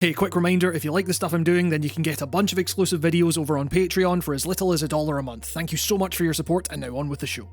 Hey, quick reminder, if you like the stuff I'm doing, then you can get a bunch of exclusive videos over on Patreon for as little as $1 a month. Thank you so much for your support, and now on with the show.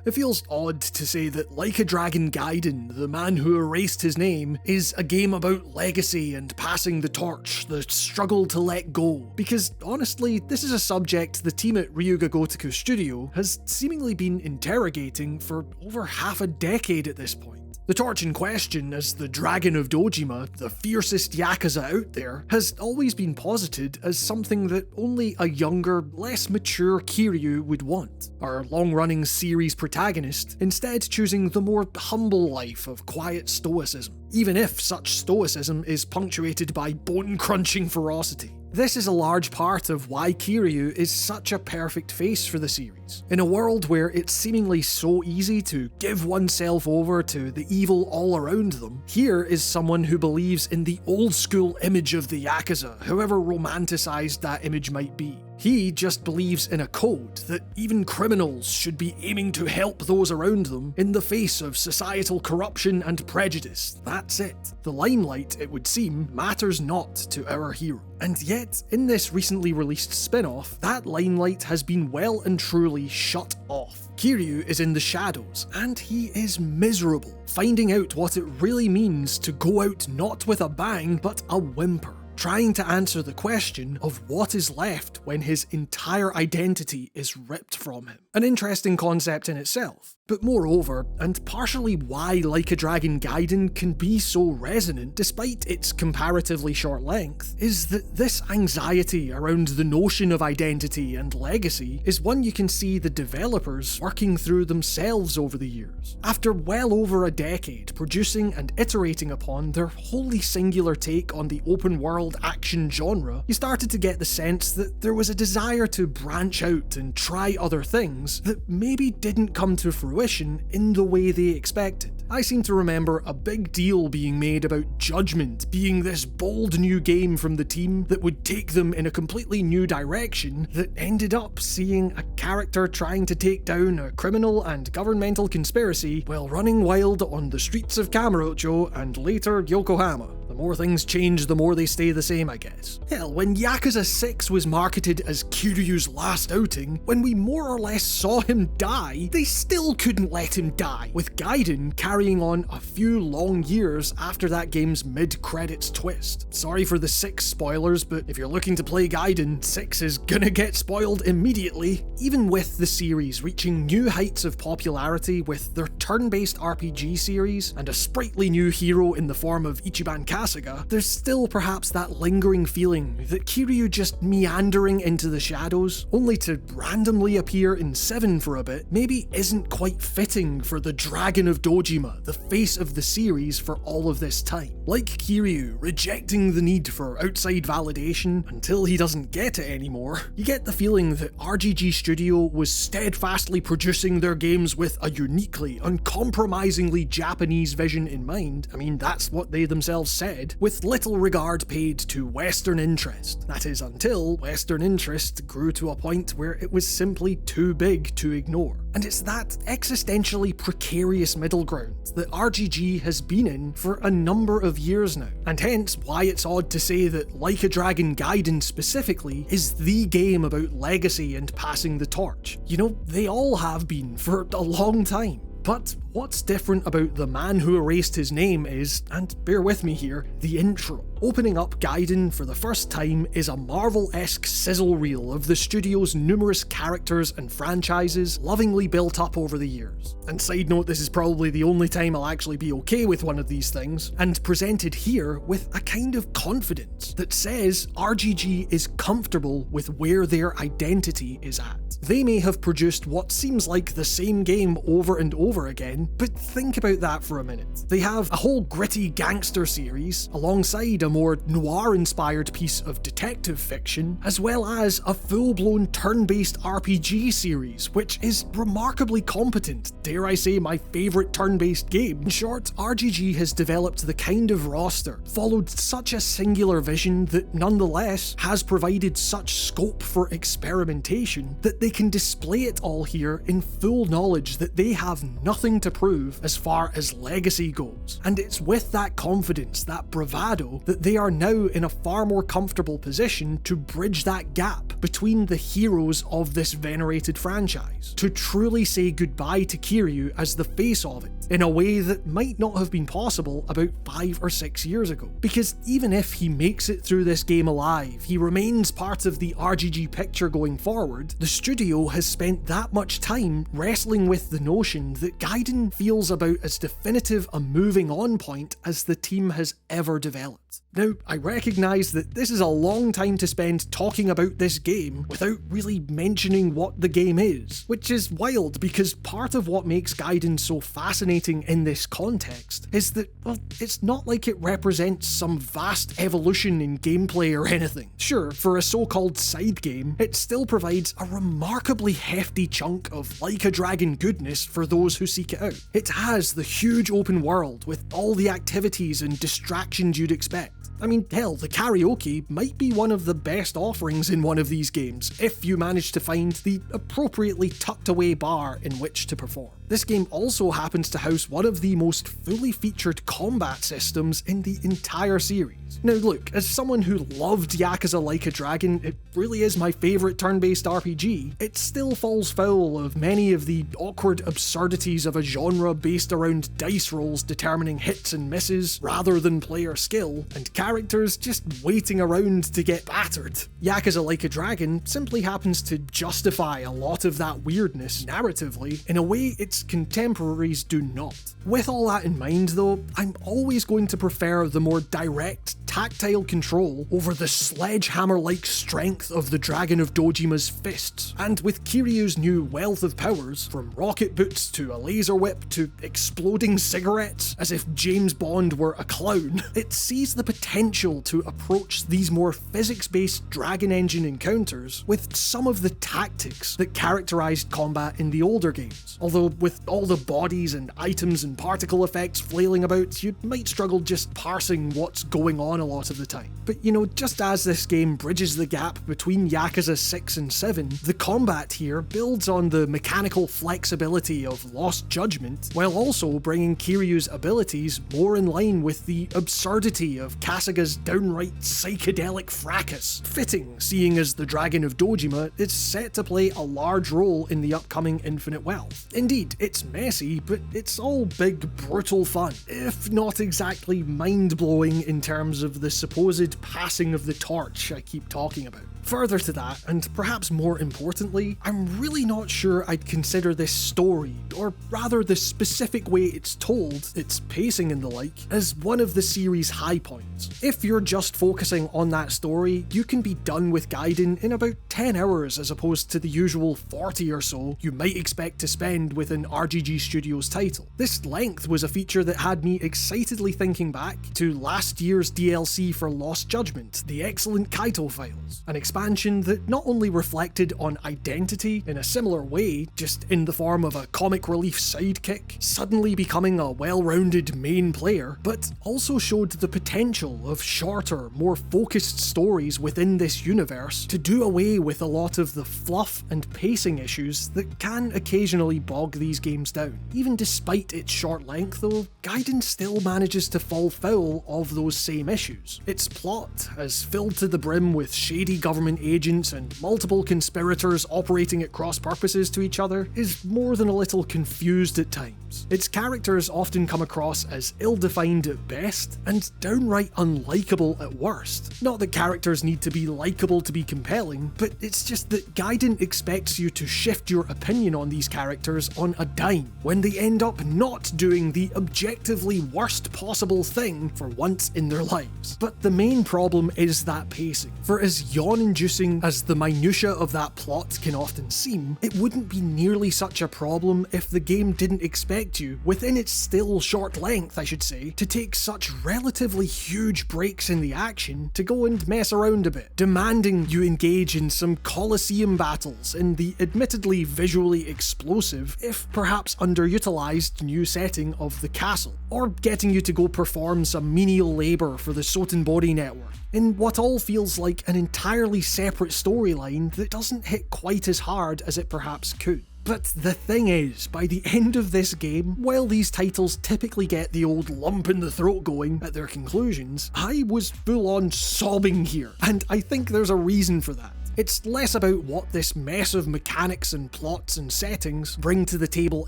It feels odd to say that Like A Dragon Gaiden, the man who erased his name, is a game about legacy and passing the torch, the struggle to let go, because honestly, this is a subject the team at Ryu Ga Gotoku Studio has seemingly been interrogating for over half a decade at this point. The torch in question, as the Dragon of Dojima, the fiercest Yakuza out there, has always been posited as something that only a younger, less mature Kiryu would want. Our long-running series protagonist instead choosing the more humble life of quiet stoicism, even if such stoicism is punctuated by bone-crunching ferocity. This is a large part of why Kiryu is such a perfect face for the series. In a world where it's seemingly so easy to give oneself over to the evil all around them, here is someone who believes in the old school image of the Yakuza, however romanticized that image might be. He just believes in a code that even criminals should be aiming to help those around them in the face of societal corruption and prejudice. That's it. The limelight, it would seem, matters not to our hero. And yet, in this recently released spin-off, that limelight has been well and truly shut off. Kiryu is in the shadows, and he is miserable, finding out what it really means to go out not with a bang, but a whimper. Trying to answer the question of what is left when his entire identity is ripped from him. An interesting concept in itself, but moreover, and partially why Like A Dragon Gaiden can be so resonant despite its comparatively short length, is that this anxiety around the notion of identity and legacy is one you can see the developers working through themselves over the years. After well over a decade producing and iterating upon their wholly singular take on the open world action genre, you started to get the sense that there was a desire to branch out and try other things that maybe didn't come to fruition in the way they expected. I seem to remember a big deal being made about Judgment being this bold new game from the team that would take them in a completely new direction that ended up seeing a character trying to take down a criminal and governmental conspiracy while running wild on the streets of Kamurocho and later Yokohama. The more things change, the more they stay the same, I guess. Hell, when Yakuza 6 was marketed as Kiryu's last outing, when we more or less saw him die, they still couldn't let him die, with Gaiden carrying on a few long years after that game's mid-credits twist. Sorry for the 6 spoilers, but if you're looking to play Gaiden, 6 is gonna get spoiled immediately. Even with the series reaching new heights of popularity with their turn-based RPG series and a sprightly new hero in the form of Ichiban Kasuga, there's still perhaps that lingering feeling that Kiryu just meandering into the shadows, only to randomly appear in 7 for a bit, maybe isn't quite fitting for the Dragon of Dojima, the face of the series for all of this time. Like Kiryu rejecting the need for outside validation until he doesn't get it anymore, you get the feeling that RGG Studio was steadfastly producing their games with a uniquely, uncompromisingly Japanese vision in mind. I mean, that's what they themselves said, with little regard paid to Western interest. That is, until Western interest grew to a point where it was simply too big to ignore. And it's that existentially precarious middle ground that RGG has been in for a number of years now, and hence why it's odd to say that Like A Dragon Gaiden specifically is the game about legacy and passing the torch. You know, they all have been for a long time. But what's different about The Man Who Erased His Name is, and bear with me here, the intro. Opening up Gaiden for the first time is a Marvel-esque sizzle reel of the studio's numerous characters and franchises lovingly built up over the years. And side note, this is probably the only time I'll actually be okay with one of these things, and presented here with a kind of confidence that says RGG is comfortable with where their identity is at. They may have produced what seems like the same game over and over again, but think about that for a minute. They have a whole gritty gangster series, alongside a more noir-inspired piece of detective fiction, as well as a full-blown turn-based RPG series, which is remarkably competent, dare I say my favourite turn-based game. In short, RGG has developed the kind of roster, followed such a singular vision that nonetheless has provided such scope for experimentation that they can display it all here in full knowledge that they have nothing to prove as far as legacy goes. And it's with that confidence, that bravado, that they are now in a far more comfortable position to bridge that gap between the heroes of this venerated franchise, to truly say goodbye to Kiryu as the face of it, in a way that might not have been possible about 5 or 6 years ago. Because even if he makes it through this game alive, he remains part of the RGG picture going forward, the studio has spent that much time wrestling with the notion that Gaiden feels about as definitive a moving on point as the team has ever developed. Now, I recognise that this is a long time to spend talking about this game without really mentioning what the game is, which is wild because part of what makes Gaiden so fascinating in this context is that, well, it's not like it represents some vast evolution in gameplay or anything. Sure, for a so-called side game, it still provides a remarkably hefty chunk of Like a Dragon goodness for those who seek it out. It has the huge open world with all the activities and distractions you'd expect. I mean, hell, the karaoke might be one of the best offerings in one of these games, if you manage to find the appropriately tucked away bar in which to perform. This game also happens to house one of the most fully featured combat systems in the entire series. Now look, as someone who loved Yakuza Like a Dragon, it really is my favourite turn-based RPG, it still falls foul of many of the awkward absurdities of a genre based around dice rolls determining hits and misses rather than player skill, and characters just waiting around to get battered. Yakuza Like a Dragon simply happens to justify a lot of that weirdness narratively in a way its contemporaries do not. With all that in mind though, I'm always going to prefer the more direct, tactile control over the sledgehammer-like strength of the Dragon of Dojima's fists, and with Kiryu's new wealth of powers, from rocket boots to a laser whip to exploding cigarettes, as if James Bond were a clown, it sees the potential to approach these more physics-based Dragon Engine encounters with some of the tactics that characterized combat in the older games. Although with all the bodies and items and particle effects flailing about, you might struggle just parsing what's going on a lot of the time. But you know, just as this game bridges the gap between Yakuza 6 and 7, the combat here builds on the mechanical flexibility of Lost Judgment, while also bringing Kiryu's abilities more in line with the absurdity of Kasuga's downright psychedelic fracas. Fitting, seeing as the Dragon of Dojima is set to play a large role in the upcoming Infinite Wealth. Indeed, it's messy, but it's all big, brutal fun, if not exactly mind-blowing in terms of the supposed passing of the torch I keep talking about. Further to that, and perhaps more importantly, I'm really not sure I'd consider this story, or rather the specific way it's told, its pacing and the like, as one of the series' high points. If you're just focusing on that story, you can be done with Gaiden in about 10 hours as opposed to the usual 40 or so you might expect to spend with an RGG Studios title. This length was a feature that had me excitedly thinking back to last year's DLC for Lost Judgment, the excellent Kaito Files, an expansion that not only reflected on identity in a similar way, just in the form of a comic relief sidekick suddenly becoming a well-rounded main player, but also showed the potential of shorter, more focused stories within this universe to do away with a lot of the fluff and pacing issues that can occasionally bog these games down. Even despite its short length though, Gaiden still manages to fall foul of those same issues. Its plot, as filled to the brim with shady government agents and multiple conspirators operating at cross purposes to each other, is more than a little confused at times. Its characters often come across as ill-defined at best and downright unlikable at worst. Not that characters need to be likable to be compelling, but it's just that Gaiden expects you to shift your opinion on these characters on a dime when they end up not doing the objectively worst possible thing for once in their lives. But the main problem is that pacing. For as yawn-inducing as the minutiae of that plot can often seem, it wouldn't be nearly such a problem if the game didn't expect you, within its still short length I should say, to take such relatively huge breaks in the action to go and mess around a bit, demanding you engage in some Colosseum battles in the admittedly visually explosive, if perhaps underutilized new setting of the castle, or getting you to go perform some menial labour for the Sotenbori network, in what all feels like an entirely separate storyline that doesn't hit quite as hard as it perhaps could. But the thing is, by the end of this game, while these titles typically get the old lump in the throat going at their conclusions, I was full on sobbing here, and I think there's a reason for that. It's less about what this mess of mechanics and plots and settings bring to the table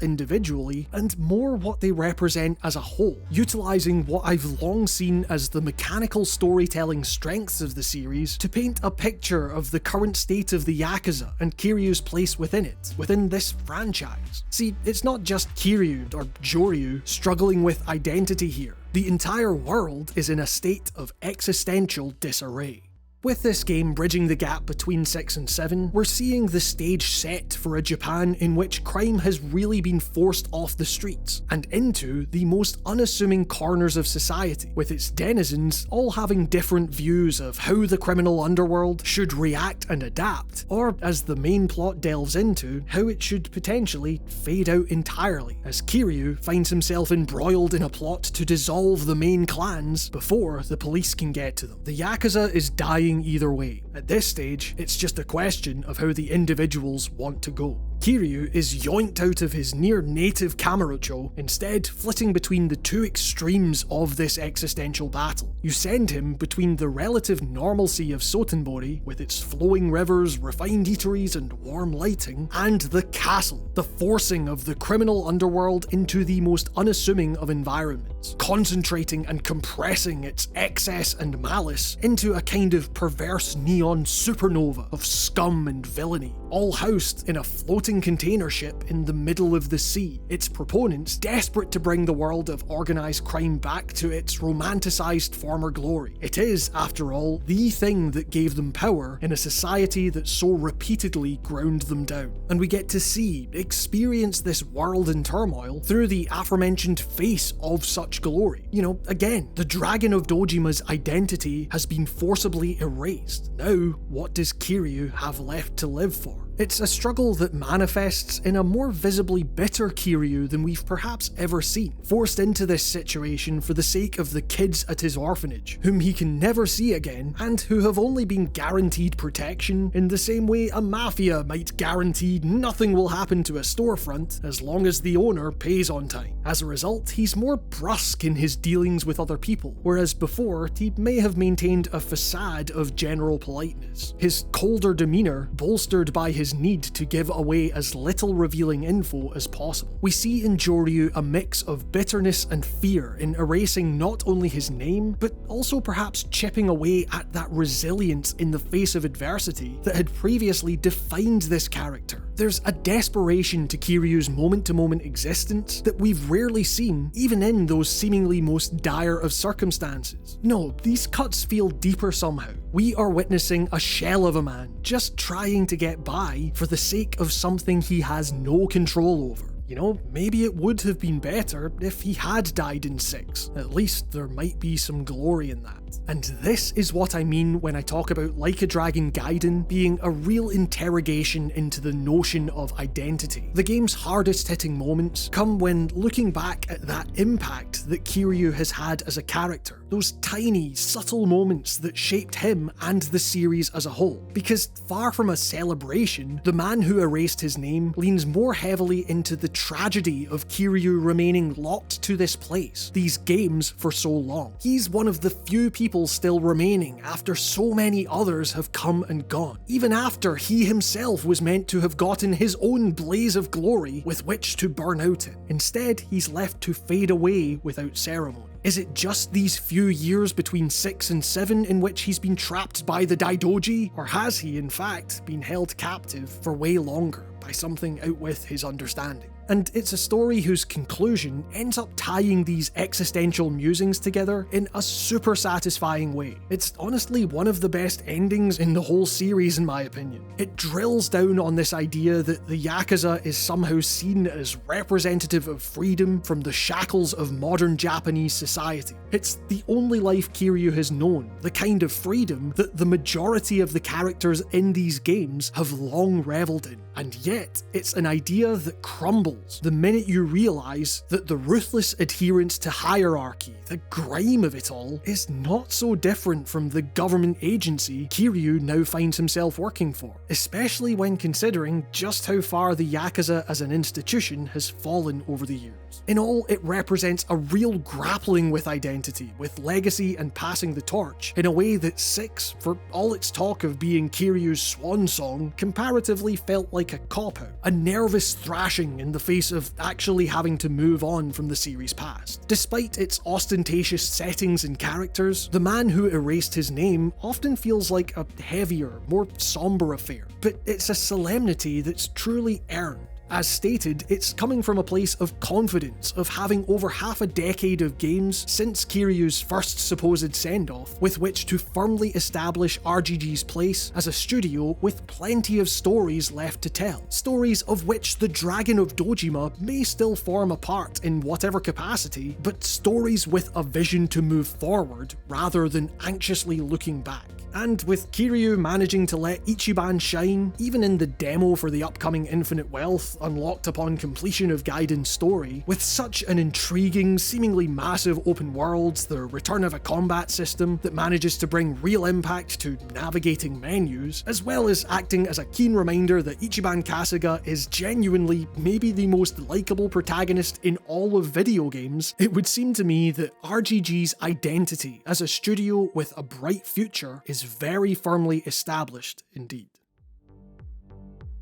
individually, and more what they represent as a whole, utilising what I've long seen as the mechanical storytelling strengths of the series to paint a picture of the current state of the Yakuza and Kiryu's place within it, within this franchise. See, it's not just Kiryu or Joryu struggling with identity here. The entire world is in a state of existential disarray. With this game bridging the gap between 6 and 7, we're seeing the stage set for a Japan in which crime has really been forced off the streets and into the most unassuming corners of society, with its denizens all having different views of how the criminal underworld should react and adapt, or, as the main plot delves into, how it should potentially fade out entirely, as Kiryu finds himself embroiled in a plot to dissolve the main clans before the police can get to them. The Yakuza is dying either way. At this stage, it's just a question of how the individuals want to go. Kiryu is yoinked out of his near-native Kamurocho, instead flitting between the two extremes of this existential battle. You send him between the relative normalcy of Sotenbori, with its flowing rivers, refined eateries and warm lighting, and the castle, the forcing of the criminal underworld into the most unassuming of environments, concentrating and compressing its excess and malice into a kind of perverse neon supernova of scum and villainy, all housed in a floating container ship in the middle of the sea, its proponents desperate to bring the world of organised crime back to its romanticised former glory. It is, after all, the thing that gave them power in a society that so repeatedly ground them down. And we get to see, experience this world in turmoil through the aforementioned face of such glory. You know, again, the Dragon of Dojima's identity has been forcibly erased. Now, what does Kiryu have left to live for? It's a struggle that manifests in a more visibly bitter Kiryu than we've perhaps ever seen, forced into this situation for the sake of the kids at his orphanage, whom he can never see again, and who have only been guaranteed protection in the same way a mafia might guarantee nothing will happen to a storefront as long as the owner pays on time. As a result, he's more brusque in his dealings with other people, whereas before he may have maintained a facade of general politeness. His colder demeanour, bolstered by his need to give away as little revealing info as possible. We see in Joryu a mix of bitterness and fear in erasing not only his name, but also perhaps chipping away at that resilience in the face of adversity that had previously defined this character. There's a desperation to Kiryu's moment-to-moment existence that we've rarely seen, even in those seemingly most dire of circumstances. No, these cuts feel deeper somehow. We are witnessing a shell of a man, just trying to get by for the sake of something he has no control over. You know, maybe it would have been better if he had died in 6. At least there might be some glory in that. And this is what I mean when I talk about Like a Dragon Gaiden being a real interrogation into the notion of identity. The game's hardest hitting moments come when looking back at that impact that Kiryu has had as a character. Those tiny, subtle moments that shaped him and the series as a whole. Because far from a celebration, the man who erased his name leans more heavily into the tragedy of Kiryu remaining locked to this place, these games, for so long. He's one of the few people still remaining after so many others have come and gone, even after he himself was meant to have gotten his own blaze of glory with which to burn out in. Instead, he's left to fade away without ceremony. Is it just these few years between 6 and 7 in which he's been trapped by the Daidoji, or has he in fact been held captive for way longer by something out with his understanding? And it's a story whose conclusion ends up tying these existential musings together in a super satisfying way. It's honestly one of the best endings in the whole series in my opinion. It drills down on this idea that the Yakuza is somehow seen as representative of freedom from the shackles of modern Japanese society. It's the only life Kiryu has known, the kind of freedom that the majority of the characters in these games have long reveled in. And yet, it's an idea that crumbles the minute you realise that the ruthless adherence to hierarchy, the grime of it all, is not so different from the government agency Kiryu now finds himself working for, especially when considering just how far the Yakuza as an institution has fallen over the years. In all, it represents a real grappling with identity, with legacy and passing the torch, in a way that 6, for all its talk of being Kiryu's swan song, comparatively felt like a cop-out, a nervous thrashing in the face of actually having to move on from the series past. Despite its ostentatious settings and characters, the man who erased his name often feels like a heavier, more somber affair, but it's a solemnity that's truly earned. As stated, it's coming from a place of confidence, of having over half a decade of games since Kiryu's first supposed send-off, with which to firmly establish RGG's place as a studio with plenty of stories left to tell. Stories of which the Dragon of Dojima may still form a part in whatever capacity, but stories with a vision to move forward rather than anxiously looking back. And with Kiryu managing to let Ichiban shine, even in the demo for the upcoming Infinite Wealth unlocked upon completion of Gaiden's story, with such an intriguing, seemingly massive open world, the return of a combat system that manages to bring real impact to navigating menus, as well as acting as a keen reminder that Ichiban Kasuga is genuinely maybe the most likeable protagonist in all of video games, it would seem to me that RGG's identity as a studio with a bright future is very firmly established indeed.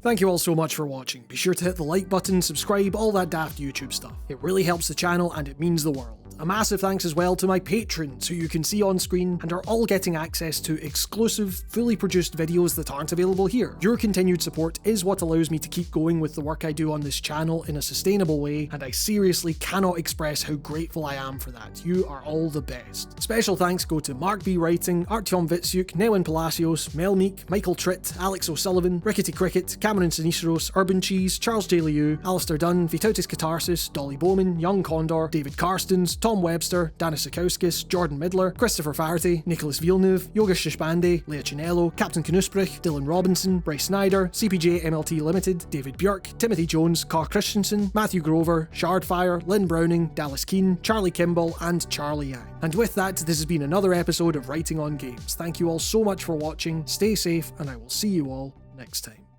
Thank you all so much for watching. Be sure to hit the like button, subscribe, all that daft YouTube stuff. It really helps the channel and it means the world. A massive thanks as well to my patrons, who you can see on screen and are all getting access to exclusive, fully produced videos that aren't available here. Your continued support is what allows me to keep going with the work I do on this channel in a sustainable way, and I seriously cannot express how grateful I am for that. You are all the best. Special thanks go to Mark B. Writing, Artyom Vitsyuk, Nelwyn Palacios, Mel Meek, Michael Tritt, Alex O'Sullivan, Rickety Cricket, Cameron Sinistros, Urban Cheese, Charles J. Liu, Alistair Dunn, Vitautis Catharsis, Dolly Bowman, Young Condor, David Karstens, Tom Webster, Dana Sikauskis, Jordan Midler, Christopher Faherty, Nicholas Villeneuve, Yogesh Shishbande, Leah Chinello, Captain Knusprich, Dylan Robinson, Bryce Snyder, CPJ MLT Limited, David Björk, Timothy Jones, Carl Christensen, Matthew Grover, Shardfire, Lynn Browning, Dallas Keane, Charlie Kimball, and Charlie Yang. And with that, this has been another episode of Writing on Games. Thank you all so much for watching, stay safe, and I will see you all next time.